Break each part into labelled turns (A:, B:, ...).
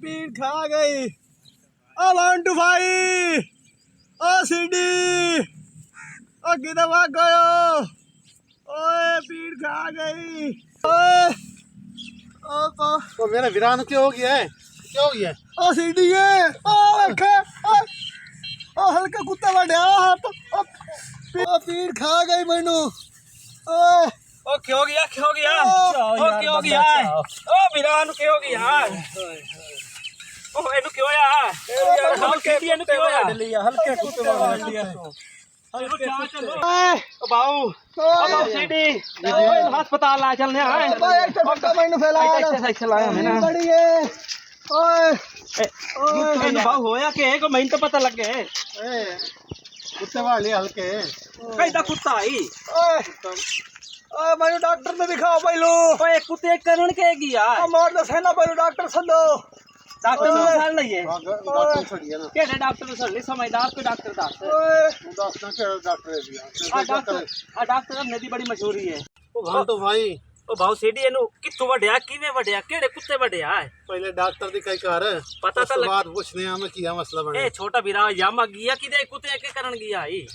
A: पीड़ खा गई। ओ 1 2 5 ओ सीडी ओ किधर भाग गयो। ओए पीड़ खा गई। ओए
B: तो मेरे वीरान क्या हो गया है? क्या हो गया है?
A: ओ सीडी है ओ रखा ओ हल्का कुत्ता बढ़िया हाथ ओ पीड़ खा गई मैनू। ओए
C: ओ क्यों गया ओ क्यों गया ओ वीरान क्यों गया ओ एनु क्यों यार हल्के एनु क्यों यार
A: हल्के कुत्ते बढ़ लिया
C: ओ बाऊ सीडी ओए अस्पताल ला चलने आ
A: मैनू फैलाया
C: चलाया मैं ना
A: बड़ी है। ओए
C: एनु बाऊ होया के को मैं तो पता लग गए
B: कुत्ते वाड़ लिया हल्के।
C: कई दा कुत्ता आई
A: ओए मैनू डॉक्टर ने दिखाओ पहलो।
C: ओए कुत्ते करण के गया
A: मार दे सेना पहलो डॉक्टर सदो।
C: डॉक्टर ने सर लइए
B: डॉक्टर छड़िया ना
C: केड़े डॉक्टर सर ले समझदार को डॉक्टर दस
A: ओए
B: तू दस ना के डॉक्टर है दिया
C: आ डॉक्टर ने दी बड़ी मशहूरी है
B: ओ घंटो भाई
C: ओ भाऊ सीडी एनु कित्थों वड्या किवें वड्या केड़े कुत्ते वड्या है
B: पहले डॉक्टर दी कई कर
C: पता तो लग
B: बात पूछने हमें किया मसला बना
C: ए छोटा बिरा यामा गया किदे कुत्ते के करन गया आई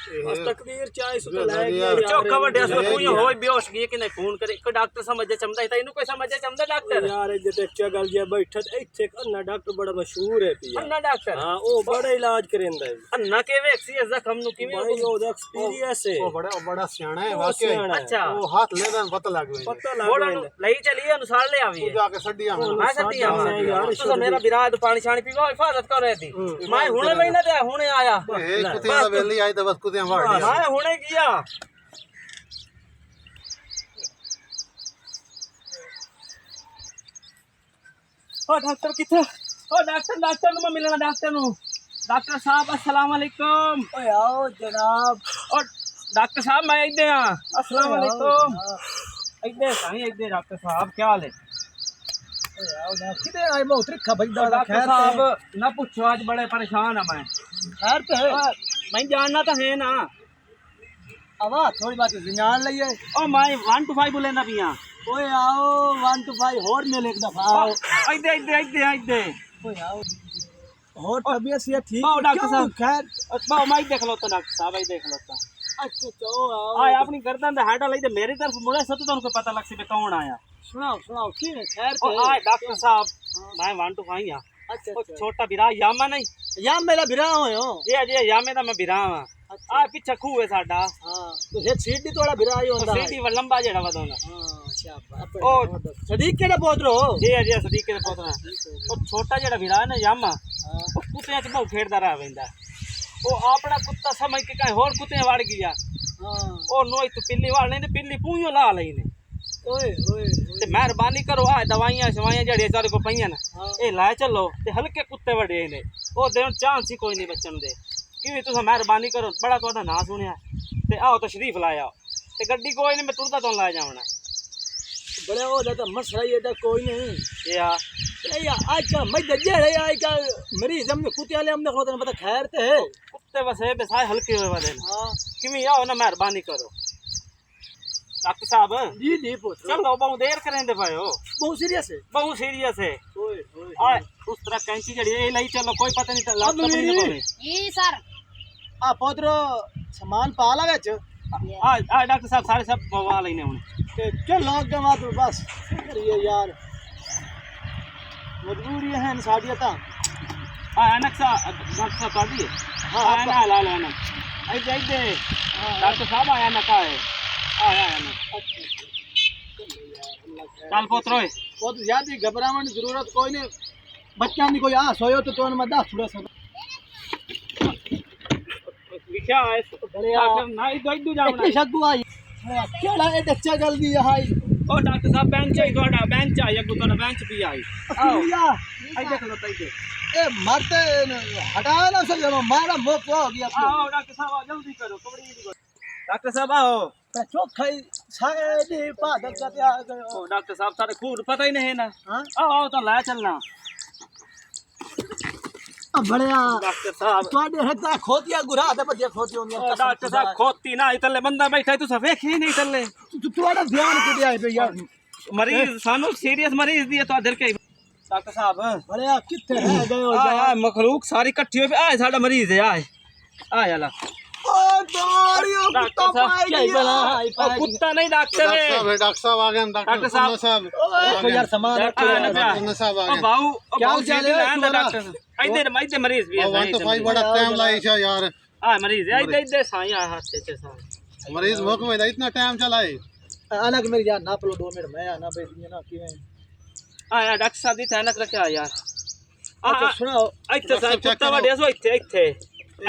A: तकदीर चाहे सो
B: ले
A: लाए
B: गया।
A: गया
C: चौका वड्या सो कोई होय बेहोश गया कि नहीं फोन करे को डॉक्टर समझे चमदा इनु कोई समझे चमदा डॉक्टर
A: यार जे देखा गल जे बैठत इथे अन्ना डॉक्टर बड़ा मशहूर है पिया।
C: अन्ना डॉक्टर
A: हां ओ बड़ा इलाज करेंदा है
C: अन्ना के वैक्सीन जख्म नु किवें
A: भाई ओदा एक्सपीरियंस है।
B: वो बड़ा सियाना है
A: ओ
B: वाकई
A: सियाना है।
C: अच्छा
B: वो हाथ ले देन पता लग गया
A: पता
C: बोड़ा
A: लग
C: नु
A: गया
C: लई चलिए अनुसार ले आवी
B: तू जाके सड्डिया में
C: मैं सत्ती आवा
A: यार,
C: तो मेरा बिराद पानी छानी पीवा हिफाजत कर रही थी मैं हुने नहीं ना दे हुने आया
B: ए कुत्ते दा वेली आई तो बस कुत्ते वाड़ लिया
C: मैं हुने किया ओ डॉक्टर किथे ओ डॉक्टर नु मैं मिलना डॉक्टर साहब अस्सलाम वालेकुम
A: ओए आओ जनाब।
C: और डॉक्टर साहब मैं इधर हां अस्सलाम वालेकुम इधर साईं इधर डॉक्टर साहब क्या हाल है
A: ओए आओ ना किदे आए बहुत रिखा बजदा
C: डॉक्टर
A: खैर
C: साहब ना पूछो आज बड़े परेशान है मैं
A: खैर पे है।
C: मैं जानना तो है ना
A: आवा थोड़ी बात जान लइए।
C: ओ मैं 1 2 5 बोले ना पिया
A: ओए आओ 1 2 5 और मिल एक दफा आओ।
C: इधर
A: ओए आओ और तबीयत से ठीक
C: आओ डॉक्टर
A: क्यों?
C: साहब।
A: खैर
C: बाओ मैं देख लो तो डॉक्टर साहब आई देख लो तो
A: अच्छा तो आओ
C: आए अपनी गर्दन दा हैंडल इधर मेरी तरफ मुड़े सत तो उनको पता लग सी कौन आया
A: सुनाओ की है खैर
C: ओ
A: पे
C: आए डॉक्टर साहब मैं 1 2 5 हां
A: अच्छा
C: ओ छोटा बिरा यामा नहीं
A: या मेरा बिरा हो
C: जी यामे दा मैं बिरा हां आ पीछे खूह है साडा
A: हां तो ये सीट दी थोड़ा बिरा ही होंदा है।
C: सीटी व लंबा जेड़ा वदोना
A: हां शाबाश
C: ओ
A: सदीक केड़ा बोल रहे हो।
C: जी सदीक के पोतना ओ छोटा जेड़ा बिरा है ना यामा
A: हां
C: ओ कुत्ते च बहुत खेड़दा रह वेंदा ओ अपना कुत्ता समझ के कहीं होर कुत्ते वाड़ गया
A: हां
C: ओ नोई तो पिल्ली वाड़ नहीं पिल्ली पूंयो ला लई ने
A: ओए ओए
C: ते मेहरबानी करो आ दवाइयां शवाइयां जड़ियां सारे को पईयां ना
A: हां
C: ए लाए चलो ते हल्के कुत्ते वड़े ने ओ देन चांस ही कोई नहीं बचन दे किवें तुसा मेहरबानी करो बड़ा तुहाडा नां सुनिया ते आओ तशरीफ लाया ते गड्डी कोई नहीं मैं तुरदा तो ला जावना
A: बड़े हो जाता मसला ये था कोई नहीं
C: या
A: आज का मैं दज्जे है आज का मरीज हमने कुत्ते वाले हमने खोदने पता खैर ते है।
C: कुत्ते बस है बेसाए हल्के होए वाले
A: हां
C: किवें आओ ना मेहरबानी करो डॉक्टर साहब
A: जी पुत्र
C: चलो बहुत देर करें दे भाई
A: बहुत सीरियस है।
C: ओए
A: ओए
C: आ उस तरह कैंची जड़ी ए लई चलो कोई पता नहीं लात तो नहीं पड़े
D: जी सर
A: आ पुत्र सामान पाला विच
C: आ डॉक्टर साहब सारे सब बवा लेने हुन
A: ते चलो अगे मत बस करिए यार मजबूरी है साडिया ता
C: आ अनक सा डॉक्टर साहब कर दिए हां ना ला ला ना आई जाई दे डॉक्टर साहब आया ना का है आया ना चल पोत्रोए
A: बहुत ज्यादा घबरावन की जरूरत कोई नहीं बच्चा नहीं कोई आ सोयो तो मैं दस थोड़ा सा
C: क्या है
A: बढ़िया
C: ना इधर जावना
A: शक्कू आई केड़ा ए बच्चा जल्दी आई
C: ओ डॉक्टर साहब बेंच है तोड़ा बेंच है को तोड़ा बेंच भी आई आओ आई देख लो तई
A: ए मरते हटाया ना सर मारा मोक हो गया
C: आओ डॉक्टर साहब जल्दी करो कबड़ी डॉक्टर साहब आओ
A: चोखा साइड पादक का आ गयो।
C: ओ डॉक्टर साहब सारे खूब पता ही नहीं है ना
A: हां
C: आओ तो ला चलना
A: बढ़िया
C: डॉक्टर साहब
A: ਤੁਹਾਡੇ ਹੱਥਾਂ ਖੋਤੀਆਂ ਗੁਰਾ ਤੇ ਬੱਦੀਆਂ ਖੋਤੀ ਹੁੰਦੀਆਂ
C: ओ डॉक्टर साहब खोती ना इतले बंदा बैठा तू सब देख ही नहीं इतले
A: ਤੁਹਾਡਾ ਧਿਆਨ ਕਿਤੇ ਆਏ ਪਈ ਯਾਰ
C: मरीज सानू सीरियस मरीज दिए तो दिल के डॉक्टर साहब
A: अरे आप कितने रह गए हो
C: आ मखलूक सारी इकट्ठी हो आ साडा मरीज है आ याला
A: ओ दाड़ियों कुत्ता पाई गया
C: कुत्ता नहीं डॉक्टर है
B: डॉक्टर साहब आ गए
C: डॉक्टर साहब
A: तो यार सामान रखो
B: डॉक्टर साहब आ
C: ओ
B: गए
C: बाऊ
A: क्या चल रहा है
C: डॉक्टर इधर मरीज भी है
B: 125 बड़ा टाइम लाई छा यार
C: आ मरीज है इधर साई आ हाथ से साई
B: मरीज मुख में इतना टाइम चलाए
A: अनक मेरी यार नाप लो 2 मिनट मैं आना पे दिए ना कि
C: आ यार डॉक्टर साहब दी थैनक रखा यार
A: अच्छा सुनाओ
C: ਇੱਥੇ ਸਾਈ ਕੁੱਤਾ ਵੜਿਆ ਸੋ ਇੱਥੇ ਇੱਥੇ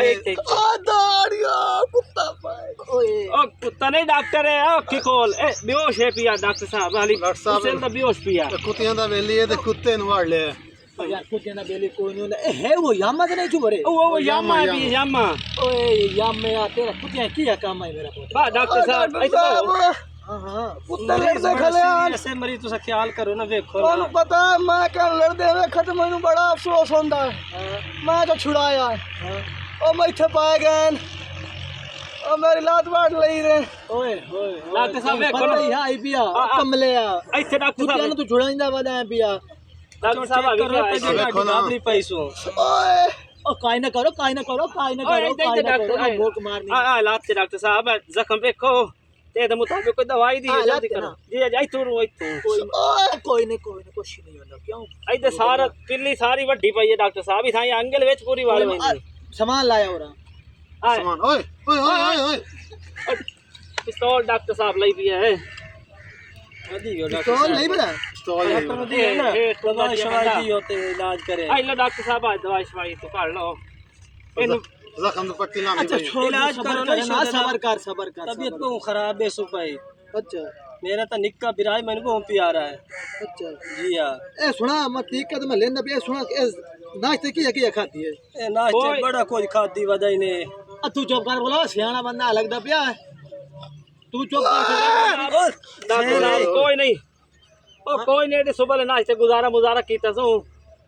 C: ਇੱਥੇ
A: आ दाड़ियों कुत्ता पाई ओए
C: ਉਹ ਕੁੱਤਾ ਨਹੀਂ ਡਾਕਟਰ ਹੈ ਉਹ ਕੀ ਕੋਲ ਇਹ ਬੇਹੋਸ਼ ਹੈ ਪਿਆ ਡਾਕਟਰ ਸਾਹਿਬ ਵਾਲੀ
B: ਡਾਕਟਰ ਸਾਹਿਬ
C: ਉਸੇ ਦਾ ਬੇਹੋਸ਼ ਪਿਆ
B: ਕੁੱਤਿਆਂ ਦਾ ਵੇਲੀ ਹੈ ਤੇ ਕੁੱਤੇ ਨੂੰ ਵੜ ਲਿਆ
A: यार कुत्ते ना बेली कोई नहीं है वो यामा से नहीं चुप रे
C: ਉਹ ਯਾਮਾ ਵੀ ਯਾਮਾ
A: ओए यामे आ तेरा कुत्ते की काम है मेरा पोता
C: ਬਾ ਡਾਕਟਰ ਸਾਹਿਬ ਇੱਥੇ
A: हां हां कुत्ते लड़दे खले
C: ऐसे मरीज तुसा ख्याल करो ना देखो
A: ਤੁਹਾਨੂੰ ਪਤਾ ਮੈਂ ਕਿ ਲੜਦੇ ਵੇਖ ਤੇ ਮੈਨੂੰ ਬੜਾ ਅਫਸੋਸ ਹੁੰਦਾ ਮੈਂ ਤਾਂ ਛੁਡਾਇਆ ਉਹ ਮੈਂ ਇੱਥੇ ਪਾਏ ਗਏ ਉਹ ਮੇਰੀ ਲਾਤ ਵਾੜ ਲਈ ਰੇ ਓਏ ਹੋਏ
C: ਡਾਕਟਰ ਸਾਹਿਬ ਵੇਖੋ
A: ਪਤਾ ਹੀ ਆਈ ਪਿਆ ਕਮਲਿਆ
C: ਇੱਥੇ ਡਾਕਟਰ
A: ਕੁੱਤਿਆਂ
C: ਸਾਹਿਬ
A: ਨੂੰ ਤੂੰ ਛੁਡਾਈਂਦਾ ਵਦਾ ਪਿਆ
C: ਡਾਕਟਰ ਸਾਹਿਬ ਆ ਗਏ
B: ਗਾਬਰੀ
C: ਪੈਸੋ
A: ਓਏ ਉਹ ਕਾਇ ਨਾ ਕਰੋ ਕਾਇ ਨਾ ਕਰੋ ਕਾਇ ਨਾ ਕਰੋ ਕਾਇ ਨਾ ਕਰੋ ਭੋਕ ਮਾਰਨੀ
C: ਆ ਲਾਤ ਤੇ ਡਾਕਟਰ ਸਾਹਿਬ ਜ਼ਖਮ ਵੇਖੋ ਤੇ ਇਹਦੇ ਮੁਤਾਬਿਕ ਕੋਈ ਦਵਾਈ ਦੀ ਜਲਦੀ ਕਰੋ ਜੀ ਜੀ ਇੱਥੋਂ ਓਏ
A: ਕੋਈ ਨਹੀਂ ਕੁਛ ਨਹੀਂ ਹੁੰਦਾ ਕਿਉਂ
C: ਇੱਥੇ ਸਾਰਾ ਪਿੱਲੀ ਸਾਰੀ ਵੱਡੀ ਪਈ ਹੈ ਡਾਕਟਰ ਸਾਹਿਬ ਇਥਾਂ ਅੰਗਲ ਵਿੱਚ ਪੂਰੀ ਵਾਲ ਵੰਦੀ
A: ਸਾਮਾਨ ਲਾਇਆ ਹੋਰਾ
B: ਸਮਾਨ ਓਏ ਓਏ ਓਏ ਓਏ
C: ਪਿਸਤੌਲ ਡਾਕਟਰ ਸਾਹਿਬ ਲਈ ਵੀ ਹੈ ਵਧੀ ਹੋ ਡਾਕਟਰ
A: तो नहीं बता
B: ਸਟੋਲ
C: डॉक्टर ने दी है ना दवाई शवाई दी होते इलाज करे आई लो डॉक्टर साहब आज दवाई शवाई तो कर लो इनु
B: ਜ਼ਖਮ ਨੂੰ ਪੱਟੀ ਲਾਣੀ ਪਈ
C: इलाज करो ना
A: सबर कर
C: तबीयत को खराब है सुपाई
A: अच्छा
C: मेरा तो निक्का बिराज मैंने को पी आ रहा है
A: अच्छा
C: जी हां
A: ए सुना मैं ठीक है तो मैं लेंदा पे सुना नाश्ते की खाती है
C: ए नाश्ते बड़ा कुछ खादी वजह ने
A: तू चुप कर बोला सियाना बंदा लगदा पिया तू चुप कर
C: डॉक्टर कोई नहीं ओ कोई नहीं सुबह ले नाश्ते गुजारा कीता सो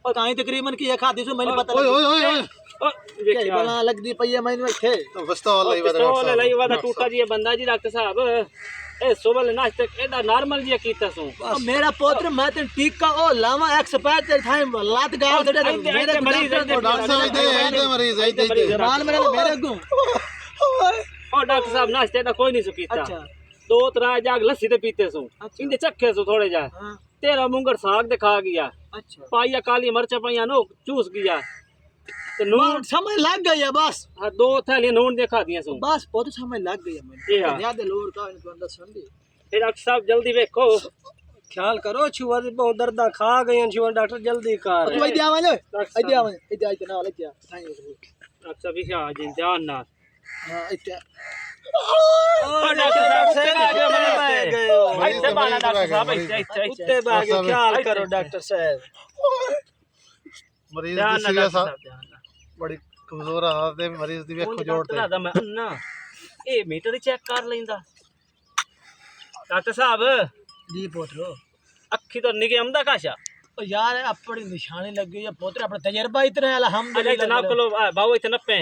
A: और ताई तकरीबन की खाती सो मैंने पता
B: ਓਏ ਓਏ ਓਏ
A: क्या बना लगदी पई है मैंने इथे
B: ਪਿਸਤੌਲ ਲਈ ਵਦਾ
C: पिस्तौल लई वादा टूटा जी बंदा जी डॉक्टर साहब ए सुबह ले नाश्ते एदा नॉर्मल जी कीता सो
A: मेरा पोत्र मैं ते टीका ओ लावा एक्सपायर ते थाई लात गाल दे मेरे
C: मरीज
B: ਡਾਕਟਰ ਸਾਹਿਬ ਇਹਦੇ ਮਰੀਜ਼ ਇਹਦੇ
A: जमाल मेरे गो
C: ओ डॉक्टर साहब नाश्ते दा कोई नहीं सो कीता
A: अच्छा
C: दो तरह जाग लस्सी ते पीते सो इनदे चखे सो थोड़े जा
A: हां
C: तेरा मुंगर साग दे खा गया
A: अच्छा
C: पाइया काली मिर्च पाइया नो चूस गया ते नून
A: समझ लग गई है बस
C: हाँ, दो थैली नून दे खा दिया सो
A: बस बहुत समझ लग गई है
C: जी
A: मैंने
C: हाँ।
A: याद है लोर का इनको अंदर समझी
C: फिर डॉक्टर साहब जल्दी देखो
D: ख्याल करो छुआ बहुत दर्दा खा गए छुआ डॉक्टर जल्दी कर
A: तू इधर आवे इधर इधर ना लग जा
C: डॉक्टर साहब भी आ जी ध्यान ना
A: हां इधर
C: डॉक्टर साहब से आगे बने गए ऐसे बाना डॉक्टर साहब ऐसे
D: कुत्ते भागे ख्याल करो डॉक्टर साहब
B: ਮਰੀਜ਼
C: ध्यान
B: ਦੀ
C: ना
B: ਸੀਰੀਅਸ
C: डॉक्टर साहब ध्यान ना
B: ਬੜੀ ਕਮਜ਼ੋਰ ਹਾਲਤ ਦੇ ਮਰੀਜ਼ ਦੀ ਵੇਖੋ ਜੋੜ ਤੇ
C: डॉक्टर मैं अन्ना ए मीटर चेक कर लेंदा डॉक्टर साहब
A: जी पोतरो
C: अखी तो निके आमदा काशा
A: ओ यार अपनी निशानी लग गई है पोतरे अपना तजर्बा इतना है
C: अरे
A: अल्हम्दुलिल्लाह
C: जनाब को बाबू इतने नप्पे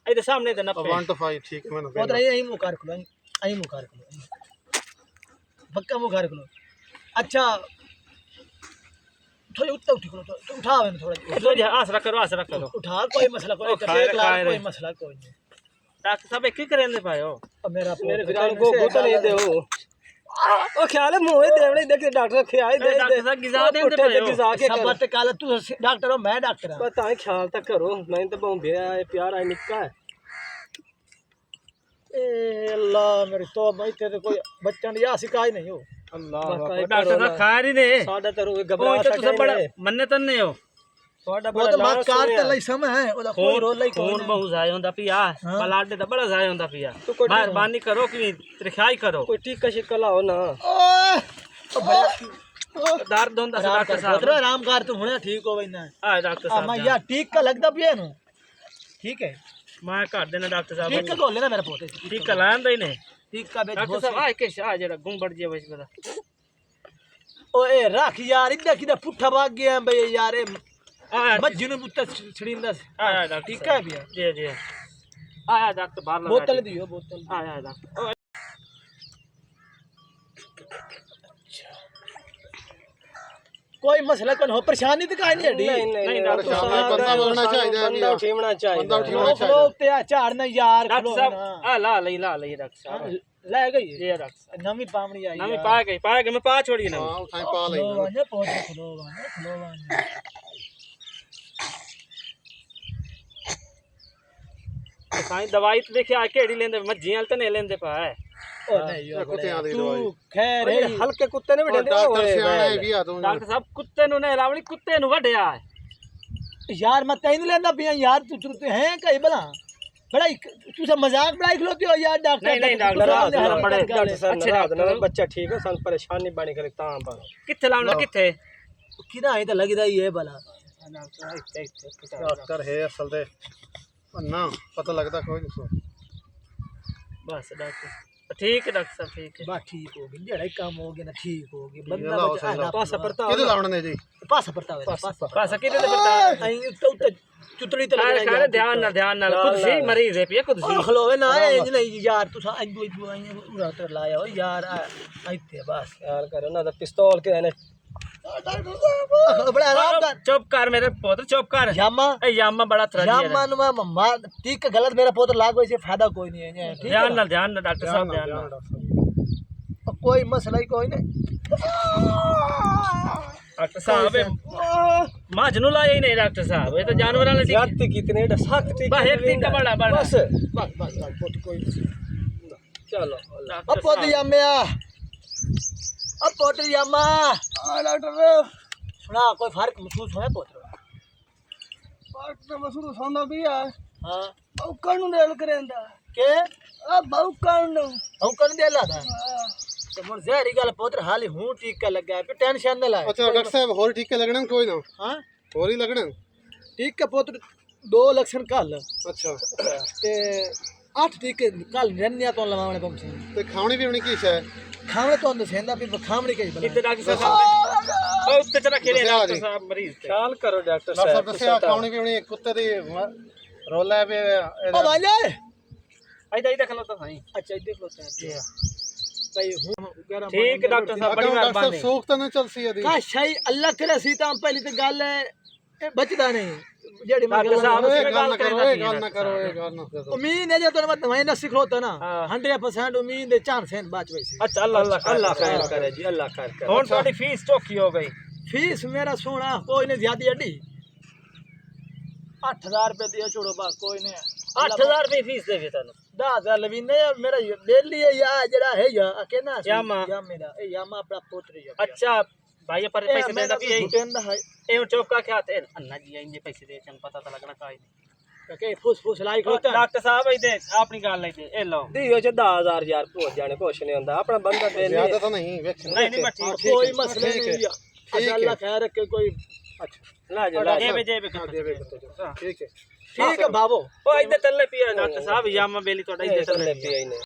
C: इधर सामने इधर नप्पे
B: 1 to 5 ठीक है मैंने
A: पोतरा यही मुकार खुलो यही मुकार खुलो पक्का मुकार खुलो अच्छा थोड़ी उठा खुलो उठा मैंने थोड़ा
C: तो जा आसरा करो
A: उठा कोई मसला कोई कोई मसला कोई नहीं
C: डॉक्टर साहब की करेंदे पायो
A: अब मेरा
D: मेरे फिर को गुत नहीं दे ओ ख्याल है मुंह देवले देख डॉक्टर ख्याल दे
C: डॉक्टर साहब गिजा देंदे पायो
D: गिजा के
A: सब बात काला तू डॉक्टर हो मैं डॉक्टर हूं
D: पता है ख्याल तक करो मैं तो बहुत बेरा है प्यार है निक्का है
A: ए अल्लाह मेरी तौबा इथे तो कोई बच्चा ने या शिकायत नहीं हो
D: अल्लाह
C: डॉक्टर साहब खा रही ने
D: साडा तो रोए
C: ओ
D: घबरा
C: तो तुसे बड़ा मन्ने तन्ने हो
D: साडा
A: वो तो मत कार ते लई समय है ओदा कोई रोल ही कोई
C: खून बहुत जाय होंदा पिया ब्लड दा बड़ा जाय होंदा पिया
D: तो कोई
C: मेहरबानी करो कि त्रिखाई करो
D: कोई टीका शिका लाओ ना
A: ओए ओ बड़ा
C: दर्द होंदा डॉक्टर साहब
A: पुत्र आराम कर तू हुने ठीक हो वैना
C: आ डॉक्टर
A: आ
C: साहब
A: मैं यार ठीक का लगदा पिया नु ठीक है
C: मैं कर देना डॉक्टर साहब
A: ठीक का बोल लेना मेरा पोते
C: ठीक लान दे ने
A: ठीक का बेच
C: डॉक्टर साहब आ के आ जरा गुंबड़ जे वैस बता
A: ओए रख यार इधर किधर पुट्ठा भाग गया बे यार
C: आ
A: मज्जू ने पुत्ता छड़ींदा
C: आ डॉक्टर
A: ठीक है भैया
C: जी जी आ डॉक्टर बाहर लगा
A: बोतल दियो बोतल
C: आ डॉक्टर
A: कोई मसला कौन हो, परेशानी तो काई नहीं हड्डी।
C: नहीं डॉक्टर साहब
B: बंदा बोलना चाहिए
D: बंदा उठीना चाहिए
B: बंदा उठीना
A: खलो
B: चाहिए
A: ते झाड़ना यार,
C: डॉक्टर
A: खलो
C: साहब
A: ना।
C: ला लई डॉक्टर साहब
A: ले गई
C: ये डॉक्टर साहब
A: नवी पामनी आई
C: नवी पा गई मैं पा छोड़ी नवी
B: हां उठाई पा ले
A: खलो वाने पौधे, खलो वाने
C: साईं दवाई तो देखिए आ केड़ी लेंदे मज्जियां तो नहीं लेंदे पा है
A: ओ नहीं यो
B: कुत्तियां दी
A: तू
B: दवाई
A: खैर है
D: हल्के कुत्ते ने भी
B: डॉक्टर सियाना है भी आ तू
C: डॉक्टर साहब कुत्ते नु नहीं लावणी कुत्ते नु वड्या है
A: यार मैं तैन लेंदा पिया यार, तू तू हैं कई भला बड़ा तू सब मजाक बड़ा खलोती हो यार। डॉक्टर
C: नहीं डॉक्टर साहब बड़े
D: डॉक्टर साहब
C: अच्छे
D: नाराज
C: डॉक्टर
D: ना बच्चा ठीक है सन परेशानी बनी करे तां पर
C: किथे लावना किथे
A: किदा है तो लगदा ही है भला।
B: डॉक्टर है असल दे ना पता लगता कोई नहीं सो
C: बस डॉक्टर ठीक है डॉक्टर साहब ठीक है
A: बा ठीक हो गई, जेड़ा काम हो गया ना ठीक हो गया।
B: ये
A: बंदा
B: लाओ
A: बचा
B: सही लाओ।
A: पासा परता
B: किदे लावण ने जी
A: पासा परता है पासा
C: बस किथे ते बता
A: आई तो चुतड़ी तो
C: अरे करे ध्यान ना खुद सी मरीज है पिया खुद सी
A: खलोवे ना इंज नहीं यार, तू इंदू आई डॉक्टर लाया हो यार आइते बस
D: यार करो ना तो पिस्तौल के ने
A: बड़ा आराम कर।
C: चुप कर मेरे पुत्र चुप कर
A: यामा
C: ए यामा बड़ा थरा
A: यामा नु मैं ठीक गलत मेरा पोत लागो, इसे फायदा कोई नहीं है ठीक है
C: ध्यान ना डॉक्टर साहब ध्यान ना
A: कोई मसला ही कोई नहीं।
C: डॉक्टर साहब माजनू लाया ही नहीं डॉक्टर साहब, ये तो जानवर वाले
D: जाति कितने सख्त ठीक
C: बस एक दिन का बड़ा
D: बस
A: बस पोत कोई
D: चलो
A: अब पोत यामिया अब पोत यामा डॉक्टर सुना कोई फर्क महसूस होया पोत
B: डॉक्टर महसूस होंदा भी है
A: हां
B: औकण नु देल करेंदा
A: के
B: आ बहुकण
A: हम कर देला था तो मोर जहरी गल पोत हाली हूं ठीक का लगा पे टेंशन न लाए।
B: अच्छा डॉक्टर साहब और ठीक के लगणन कोई ना
A: हां
B: और ही लगणन
A: ठीक का पोत 2 लक्षण कल
B: अच्छा
A: ते 8 ठीक कल रन्या तो लवावणे पम से
B: ते खावणी पीवणी की है
A: खावणे तो सेंदा फिर खावणी के बना
C: कितने डॉक्टर साहब ओ उत्ते चला खेले
B: दस्या
C: डॉक्टर
B: जी।
C: साहब मरीज थे
D: ख्याल करो डॉक्टर
B: डॉक्टर साहब
D: साहब
B: दस्या खावणी पीवणी कुत्ते दी रोला पे
A: ओ भाई
C: इधर खलो तो सही
A: अच्छा देख लो हैं भाई हूं गरम
C: ठीक है डॉक्टर साहब बड़ी
B: डॉक्टर साहब
C: मेहरबानी
B: सूख तो नहीं चल सी यदि
A: का सही अल्लाह करे सीता पहली तो गल है बचदा नहीं जेड़ी मैं
C: डॉक्टर साहब
B: ओए
C: उसमें
B: गल ना करो ओए
C: करना
B: गल ना करो ओए गल ना करो
A: उम्मीद है जो तो मत वही ना सिखलोता ना
C: हाँ।
A: 100% उम्मीद है चांस है बात वैसे।
C: अच्छा अल्लाह
D: खैर करे जी अल्लाह खैर करे
C: हुन थोड़ी फीस चौकी हो गई
A: फीस मेरा सोना कोई नहीं ज्यादा अड्डी 8000 रुपए दिया छोड़ो बा कोई नहीं
C: 8000 रुपए फीस देवे तनु
A: 10000 लवीने मेरा डेली है या जड़ा है या अकेला
C: यामा।
A: या मेरा ए यामा अपना पुत्र है
C: अच्छा भाई पर पैसे देना भी यही
A: पेंदा है
C: ए चौका क्या थे अन्ना जी आएंगे पैसे दे चन पता तो लगना काई नहीं
A: के फुस फुस लाई खलोता
C: डॉक्टर साहब इधे अपनी गाल ले दे ए लो
D: दियो च 10000 यार पहुंच जाने कुछ नहीं होता अपना बंदा दे
B: ज्यादा तो नहीं वेख
C: नहीं बस ठीक
A: कोई मसला नहीं है अच्छा अल्लाह खैर रखे कोई
D: ला जा
C: जेबे
B: ठीक है
A: ठीक है बाबू
C: ओ इधर तल्ले पिया डॉक्टर साहब यामा बेली तो इधर
D: चल
C: तल्ले
D: ले पिया ही नहीं